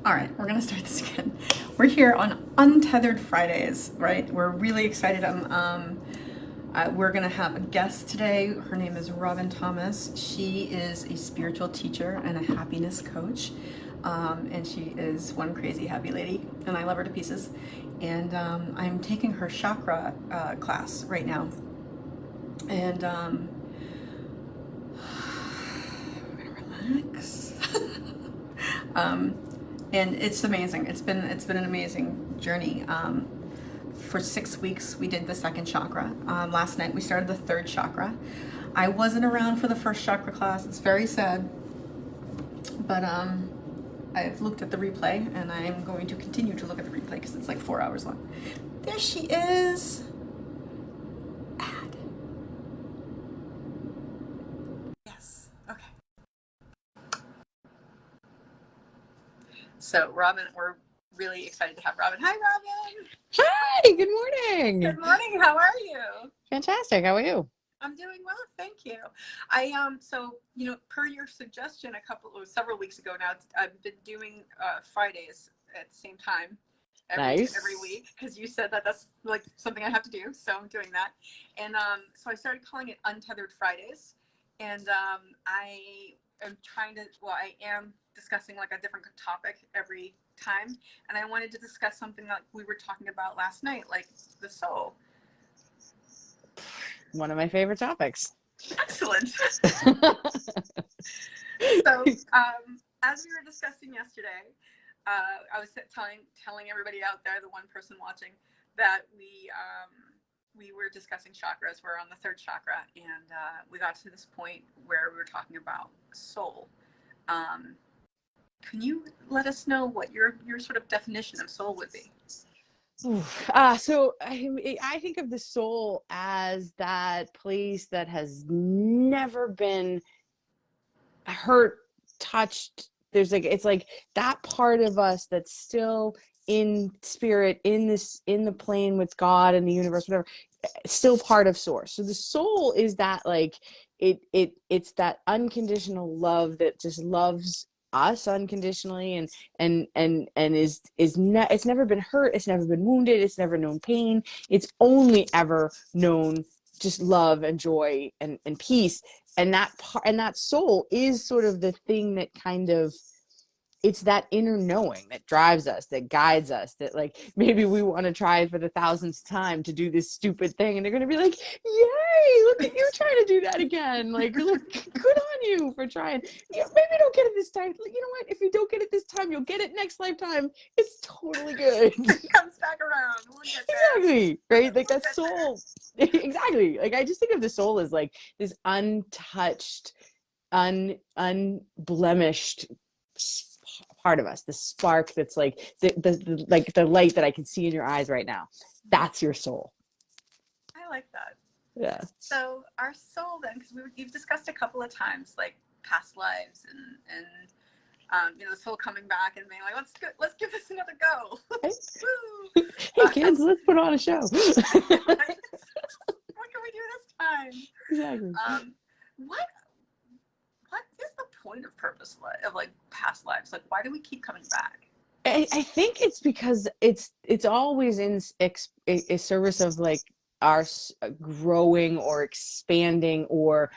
All right, we're gonna start this again. We're here on Untethered Fridays, right? We're really excited. We're gonna have a guest today. Her name is Robin Thomas. She is a spiritual teacher and a happiness coach, and she is one crazy happy lady, and I love her to pieces. And I'm taking her chakra class right now, and we're gonna relax. um, and it's amazing. It's been an amazing journey. For 6 weeks, we did the second chakra. Last night we started the third chakra. I wasn't around for the first chakra class. It's very sad, but I've looked at the replay, and I am going to continue to look at the replay because it's like 4 hours long. There she is. Add. Yes. Okay. So Robin, we're really excited to have Robin. Hi, Robin. Hi, good morning. Good morning. How are you? Fantastic. How are you? I'm doing well, thank you. So per your suggestion, several weeks ago now, I've been doing Fridays at the same time every Nice. week because you said that that's like something I have to do, so I'm doing that. And so I started calling it Untethered Fridays, and I am discussing like a different topic every time, and I wanted to discuss something like we were talking about last night, like the soul. One of my favorite topics. Excellent. So, as we were discussing yesterday, I was telling everybody out there, the one person watching, that we were discussing chakras. We're on the third chakra, and we got to this point where we were talking about soul. Can you let us know what your sort of definition of soul would be? So I think of the soul as that place that has never been hurt, touched. It's like that part of us that's still in spirit, in the plane with God and the universe, whatever, still part of source. So the soul is that, like, it's that unconditional love that just loves us unconditionally, and it's never been hurt, it's never been wounded, it's never known pain, it's only ever known just love and joy and peace. And that soul is sort of the thing that kind of, it's that inner knowing that drives us, that guides us, that, like, maybe we want to try for the thousandth time to do this stupid thing, and they're going to be like, yay, look at you trying to do that again. Like, look, good on you for trying. Maybe don't get it this time. You know what? If you don't get it this time, you'll get it next lifetime. It's totally good. It comes back around. We'll get there. Exactly. Right? Like, that soul. Exactly. Like, I just think of the soul as like this untouched, unblemished part of us, the spark that's like the light that I can see in your eyes right now. That's your soul. I like that. Yeah. So our soul, then, because you've discussed a couple of times, like past lives and the soul coming back and being like, let's give this another go. Woo! Hey kids, let's put on a show. What can we do this time? Exactly. What is the point of purpose of like past lives? Like, why do we keep coming back? I think it's because it's always in a service of, like, our growing or expanding or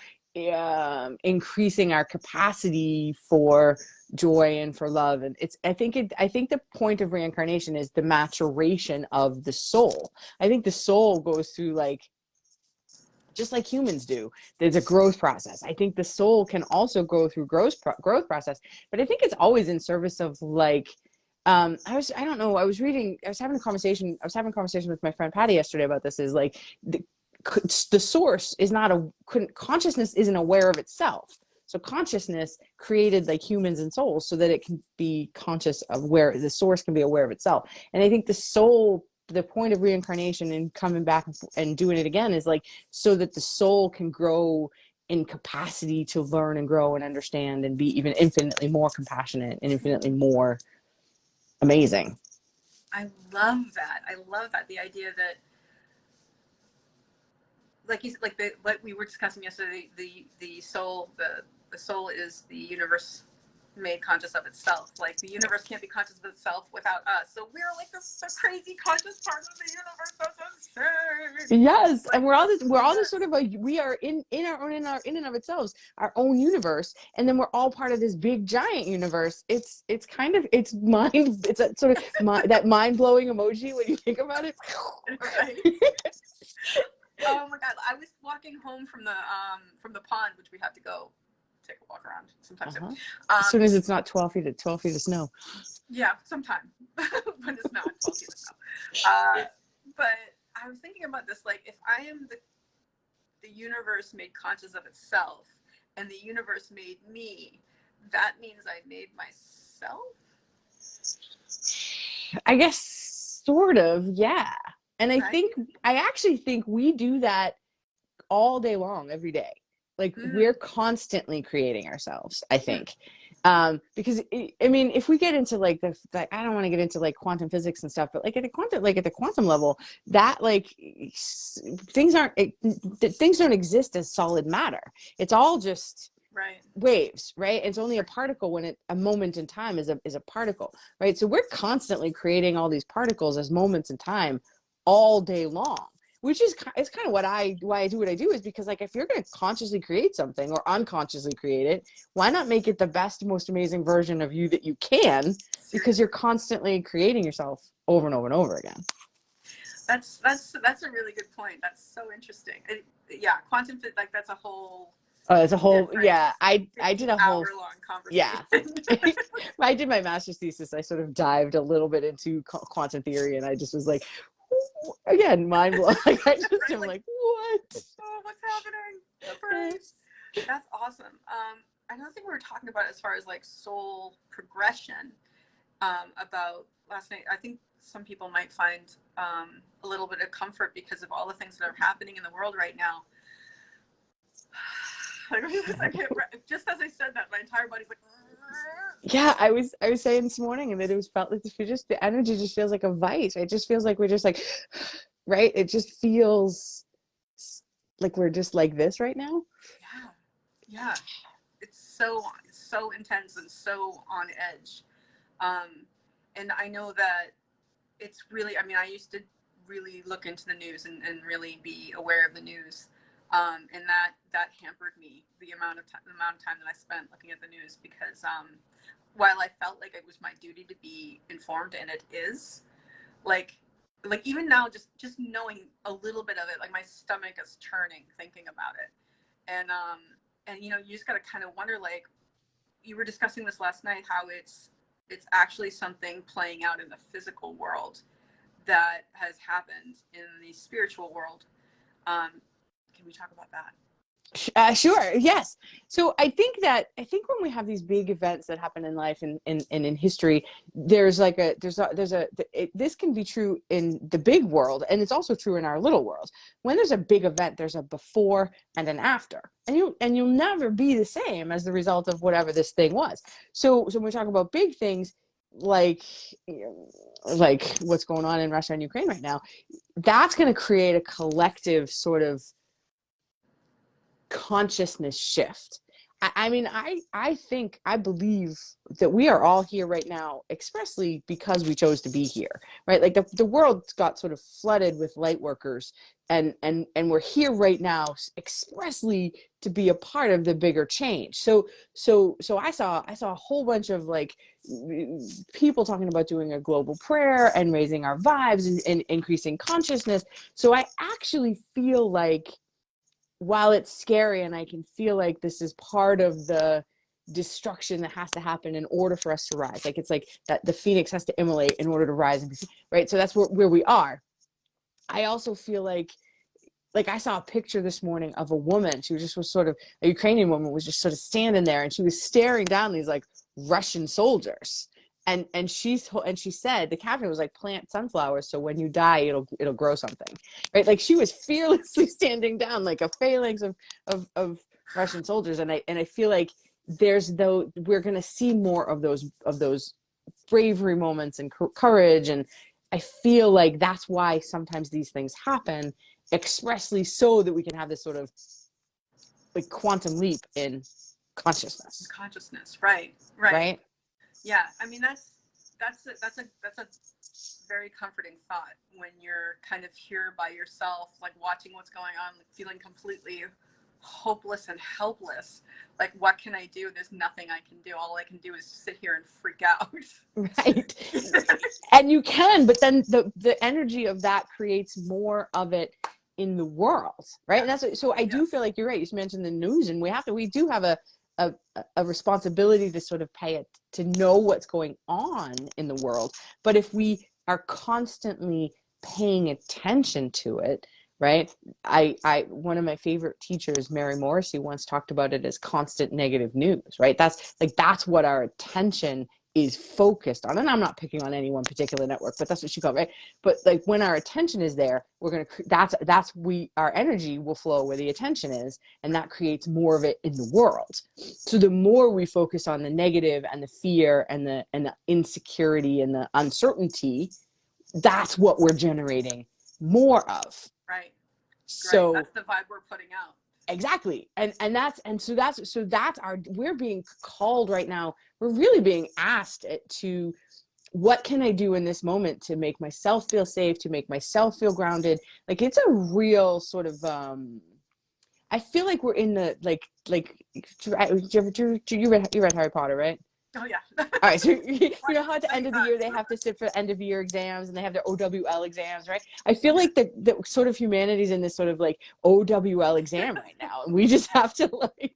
increasing our capacity for joy and for love. And I think the point of reincarnation is the maturation of the soul. I think the soul goes through, like, just like humans do, there's a growth process. I think the soul can also go through growth process, but I think it's always in service of, like, I don't know, I was having a conversation with my friend Patty yesterday about this, is like the source is not consciousness isn't aware of itself. So consciousness created, like, humans and souls so that it can be conscious of where the source can be aware of itself. And I think the point of reincarnation and coming back and doing it again is, like, so that the soul can grow in capacity to learn and grow and understand and be even infinitely more compassionate and infinitely more amazing. I love that. The idea that, like we were discussing yesterday, the soul is the universe made conscious of itself. Like the universe can't be conscious of itself without us. So we're like the crazy conscious part of the universe. That's insane. Yes, Like, and we're all this sort of like, we are in and of ourselves, our own universe, and then we're all part of this big giant universe. It's kind of, it's a sort of that mind-blowing emoji when you think about it. Right? Oh my God! I was walking home from the pond, which we have to go take a walk around sometime soon. As soon as it's not 12 feet of snow. Yeah, sometime when it's not 12 feet of snow. But I was thinking about this, like if I am the universe made conscious of itself, and the universe made me, that means I made myself. I guess sort of, yeah. And Right? I actually think we do that all day long, every day. Like we're constantly creating ourselves, I think. Because I mean, if we get into like I don't want to get into like quantum physics and stuff, but like at the quantum level, that like things don't exist as solid matter. It's all just waves, right? It's only a particle when a moment in time is a particle, right? So we're constantly creating all these particles as moments in time all day long, which is it's kind of why I do what I do, is because like if you're going to consciously create something or unconsciously create it, why not make it the best, most amazing version of you that you can? Because you're constantly creating yourself over and over and over again. That's a really good point. That's so interesting. Yeah, quantum physics, like that's a whole. It's a whole, yeah. I did a whole hour-long conversation. Yeah. I did my master's thesis. I sort of dived a little bit into quantum theory, and I just was like, again, mind blowing. Like, I just am like, what? Oh, what's happening? That's awesome. Another thing we were talking about as far as like soul progression, about last night, I think some people might find a little bit of comfort because of all the things that are happening in the world right now. Just as I said that, my entire body's like. Yeah, I was saying this morning, and that it felt like the energy just feels like a vice. It just feels like we're just like, right? It just feels like we're just like this right now. Yeah. It's so intense and so on edge. And I know that it's really, I mean, I used to really look into the news and really be aware of the news. And that hampered me, the amount of time that I spent looking at the news, because while I felt like it was my duty to be informed, and it is, like even now, just knowing a little bit of it, like my stomach is churning thinking about it. And you know, you just got to kind of wonder, like you were discussing this last night, how it's actually something playing out in the physical world that has happened in the spiritual world. Can we talk about that? Sure. Yes. So I think when we have these big events that happen in life and in history, this can be true in the big world, and it's also true in our little world. When there's a big event, there's a before and an after, and you'll never be the same as the result of whatever this thing was. So when we talk about big things like what's going on in Russia and Ukraine right now, that's going to create a collective sort of consciousness shift. I mean, I believe that we are all here right now expressly because we chose to be here, right? Like the world got sort of flooded with light workers, and we're here right now expressly to be a part of the bigger change. So I saw a whole bunch of like people talking about doing a global prayer and raising our vibes and increasing consciousness. So I actually feel like, while it's scary and I can feel like this is part of the destruction that has to happen in order for us to rise, like it's like that the phoenix has to immolate in order to rise, right? So that's where we are. I also feel like I saw a picture this morning of a woman. She was sort of a Ukrainian woman, was just sort of standing there, and she was staring down these like Russian soldiers. And she said, the captain was like, plant sunflowers so when you die it'll grow something, right? Like she was fearlessly standing down like a phalanx of Russian soldiers, and I feel like we're gonna see more of those bravery moments and courage, and I feel like that's why sometimes these things happen expressly, so that we can have this sort of like quantum leap in consciousness. Consciousness, right. Yeah, I mean that's a very comforting thought when you're kind of here by yourself, like watching what's going on, like feeling completely hopeless and helpless. Like, what can I do? There's nothing I can do. All I can do is sit here and freak out. Right. And you can, but then the energy of that creates more of it in the world, right? And that's what, so I do feel like you're right. You mentioned the news, and we do have a responsibility to sort of pay it, to know what's going on in the world. But if we are constantly paying attention to it, right? One of my favorite teachers, Mary Morrissey, once talked about it as constant negative news, right? That's what our attention is focused on. And I'm not picking on any one particular network, but that's what she called, right? But like when our attention is there, our energy will flow where the attention is, and that creates more of it in the world. So the more we focus on the negative and the fear and the insecurity and the uncertainty, that's what we're generating more of. Right. So that's the vibe we're putting out. Exactly. We're being called right now. We're really being asked to, what can I do in this moment to make myself feel safe, to make myself feel grounded? Like, it's a real sort of, I feel like we're in the, you read Harry Potter, right? Oh yeah. All right, so you know how at the end of the year they have to sit for end of year exams, and they have their OWL exams, right? I feel like the sort of humanity's in this sort of like OWL exam right now, and we just have to like,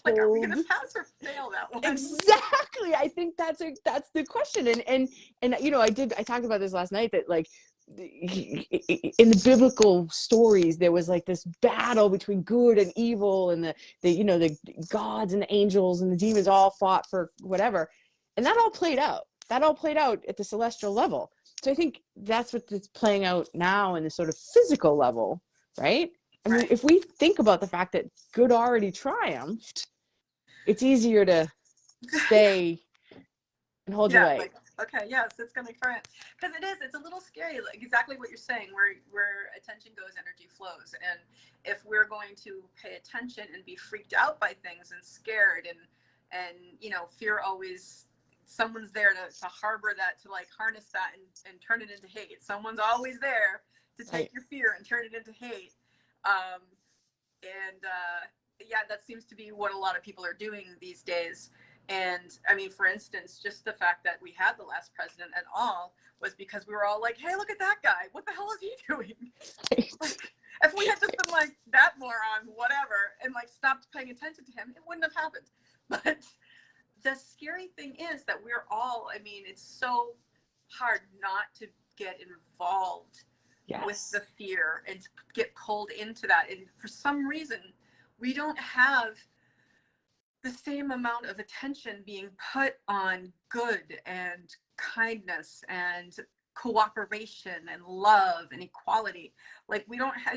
are we gonna pass or fail that one? Exactly. I think that's the question, and you know, I talked about this last night, that like in the biblical stories there was like this battle between good and evil, and the gods and the angels and the demons all fought for whatever, and that all played out at the celestial level. So I think that's what's playing out now in the sort of physical level, right? I mean, if we think about the fact that good already triumphed, it's easier to stay and hold your way. Like, okay, yes, it's gonna triumph, because it's a little scary, like exactly what you're saying, where attention goes, energy flows. And if we're going to pay attention and be freaked out by things and scared and you know, fear always, someone's there to harbor that, to like harness that and turn it into hate. Someone's always there to take your fear and turn it into hate. Yeah, that seems to be what a lot of people are doing these days. And I mean, for instance, just the fact that we had the last president at all was because we were all like, hey, look at that guy. What the hell is he doing? Like, if we had just been like, that moron, whatever, and like stopped paying attention to him, it wouldn't have happened. But the scary thing is that we're all, I mean, it's so hard not to get involved with the fear and to get pulled into that. And for some reason, we don't have the same amount of attention being put on good and kindness and cooperation and love and equality. Like, we don't have,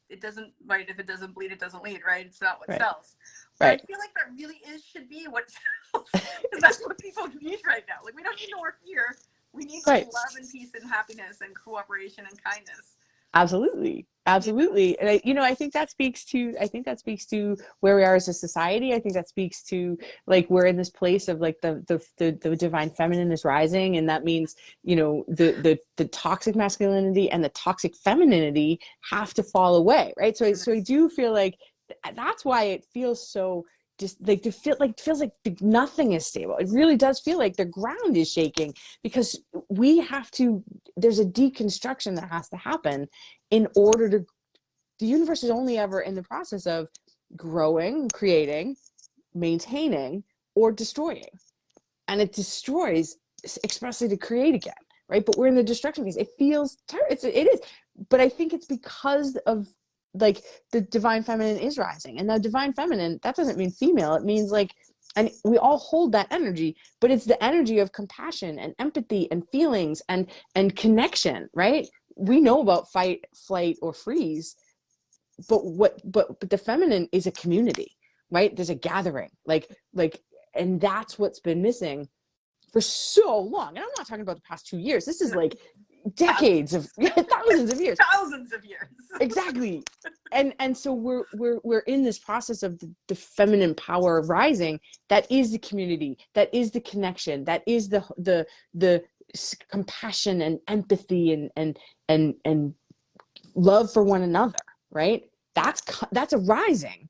it doesn't, right? If it doesn't bleed, it doesn't lead, right? It's not what sells. But I feel like that really should be what sells, because that's what people need right now. Like, we don't need more fear. We need love and peace and happiness and cooperation and kindness. Absolutely. And I think that speaks to where we are as a society. I think that speaks to, like, we're in this place of like the divine feminine is rising, and that means, you know, the toxic masculinity and the toxic femininity have to fall away, right? So I do feel like that's why it feels so just like feels like nothing is stable. It really does feel like the ground is shaking, because there's a deconstruction that has to happen in order to, the universe is only ever in the process of growing, creating, maintaining, or destroying. And it destroys expressly to create again, right? But we're in the destruction phase. It feels it is. But I think it's because of, like, the divine feminine is rising. And the divine feminine, that doesn't mean female. It means, like, and we all hold that energy, but it's the energy of compassion and empathy and feelings and connection, right? We know about fight, flight, or freeze, but the feminine is a community, right? There's a gathering, and that's what's been missing for so long. And I'm not talking about the past 2 years. This is like decades of thousands of years. Thousands of years. Exactly. and so we're in this process of the feminine power rising. That is the community, that is the connection, that is the compassion and empathy and love for one another, right? That's a rising,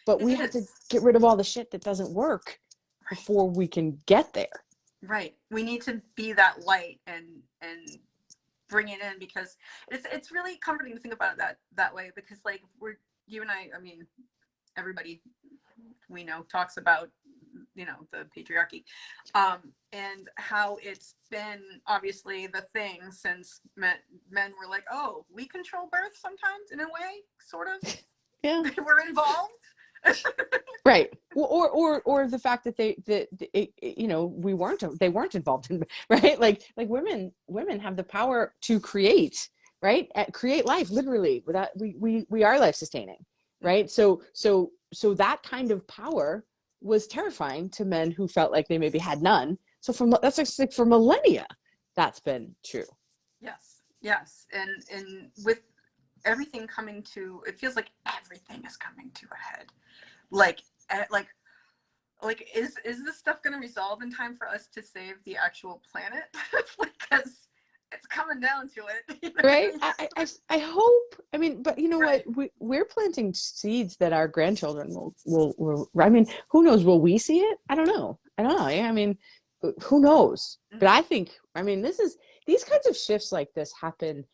but we have to get rid of all the shit that doesn't work before we can get there. Right. We need to be that light and bring it in, because it's really comforting to think about it that way, because like you and I mean, everybody we know talks about, you know, the patriarchy, and how it's been obviously the thing since men were like, oh, we control birth sometimes in a way, sort of. Yeah. We're involved. Right. Or the fact that you know, they weren't involved in, right? Like women have the power to create, right? Create life, literally. Without we are life sustaining, right? So that kind of power was terrifying to men who felt like they maybe had none. So that's like for millennia, that's been true. Yes. And with everything coming to, it feels like everything is coming to a head. Like is this stuff going to resolve in time for us to save the actual planet? Because it's coming down to it, you know? Right. I hope. I mean, but you know right. what? We're planting seeds that our grandchildren will. I mean, who knows? Will we see it? I don't know. Yeah. I mean, who knows? Mm-hmm. But I think. I mean, these kinds of shifts like this happen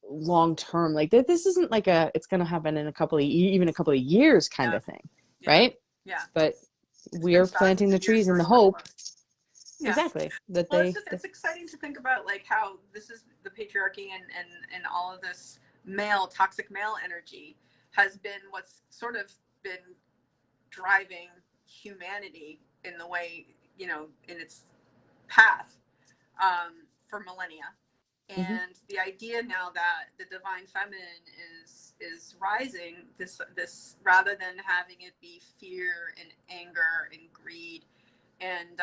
long term. Like this isn't like it's going to happen in even a couple of years kind of thing, right? Yeah. But we are planting the trees in the hope. Yeah. Exactly. It's exciting to think about like how this is the patriarchy and all of this toxic male energy has been what's sort of been driving humanity in the way, you know, in its path for millennia. And mm-hmm. the idea now that the divine feminine is rising, this rather than having it be fear and anger and greed and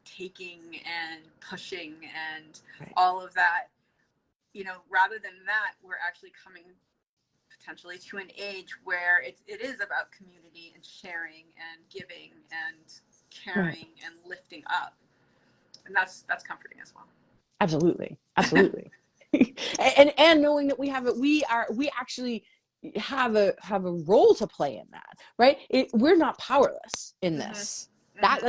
taking and pushing and right. all of that, you know, rather than that, we're actually coming potentially to an age where it is about community and sharing and giving and caring right. and lifting up, and that's comforting as well. Absolutely. and knowing that we actually have a role to play in that, right? We're not powerless in this. Mm-hmm. That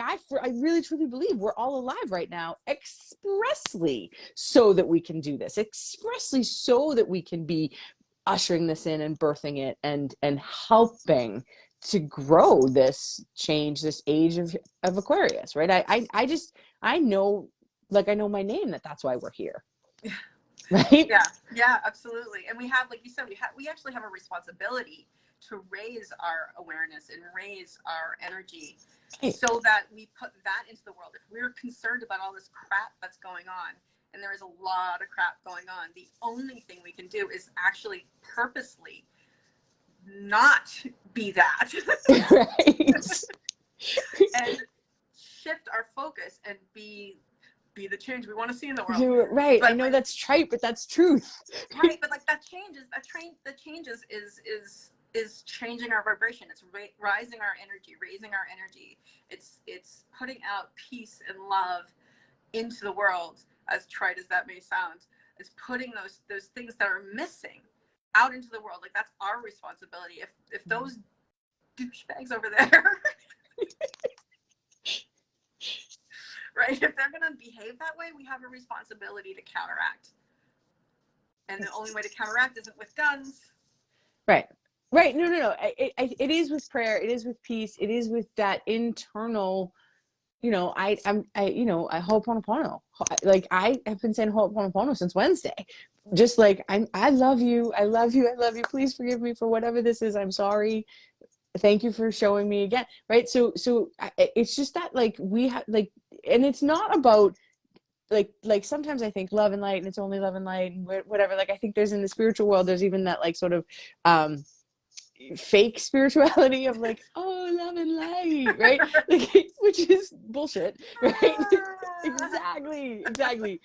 I really truly believe we're all alive right now expressly so that we can do this, expressly so that we can be ushering this in and birthing it and helping to grow this change, this age of Aquarius, right? I know, like I know my name, that's why we're here. Right? Yeah, absolutely. And we have, like you said, we actually have a responsibility to raise our awareness and raise our energy so that we put that into the world. If we're concerned about all this crap that's going on, and there is a lot of crap going on, the only thing we can do is actually purposely not be that. Right. And shift our focus and be the change we want to see in the world. Right. But I know that's trite, but that's truth. Right. But like the changes is changing our vibration. It's rising our energy, raising our energy. It's putting out peace and love into the world, as trite as that may sound. It's putting those things that are missing out into the world. Like that's our responsibility. If those douchebags over there right, if they're going to behave that way, we have a responsibility to counteract. And the only way to counteract isn't with guns. Right. No. It is with prayer. It is with peace. It is with that internal, you know, I Ho'oponopono. Like I have been saying Ho'oponopono since Wednesday. Just like I love you. I love you. Please forgive me for whatever this is. I'm sorry. Thank you for showing me again. Right. So it's just that like we have like, and it's not about like sometimes I think love and light and it's only love and light and whatever. Like I think there's in the spiritual world, there's even that like sort of fake spirituality of like, oh, love and light, right? Like, which is bullshit, right? Exactly.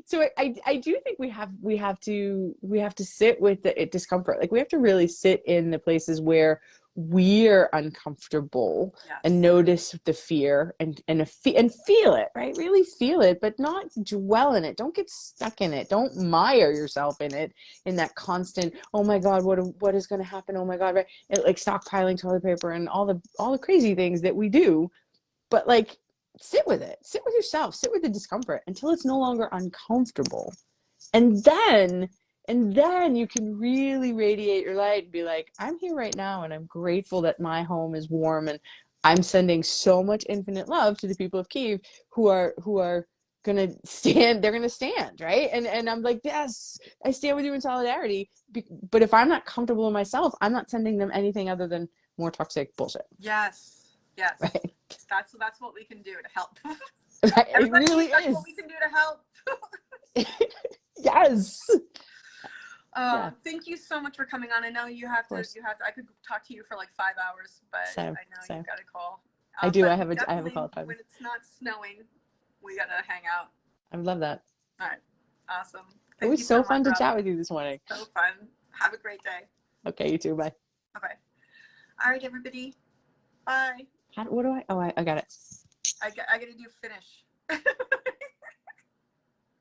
So I do think we have to sit with the discomfort. Like we have to really sit in the places where we're uncomfortable and Yes. notice the fear and feel it, right? Really feel it, but not dwell in it. Don't get stuck in it. Don't mire yourself in it, in that constant, oh my God, what is going to happen? Oh my God, right? And like stockpiling toilet paper and all the crazy things that we do. But like sit with it. Sit with yourself. Sit with the discomfort until it's no longer uncomfortable. And then you can really radiate your light and be like, I'm here right now and I'm grateful that my home is warm and I'm sending so much infinite love to the people of Kyiv who are gonna stand, they're gonna stand, right? And I'm like, yes, I stand with you in solidarity. But if I'm not comfortable in myself, I'm not sending them anything other than more toxic bullshit. Yes. Yes. Right. That's what we can do to help. Right. It Everybody, really that's is. what we can do to help. Yes. Yeah. Thank you so much for coming on. I know you have to. I could talk to you for like 5 hours, but I know you've got a call. I do. But I have a call at 5. when it's not snowing, we gotta hang out. I love that. All right. Awesome. It was so fun to chat with you this morning. So fun. Have a great day. Okay, you too. Bye. Bye-bye. All right, everybody. Bye. What do I? Oh, I got it. I gotta do finish.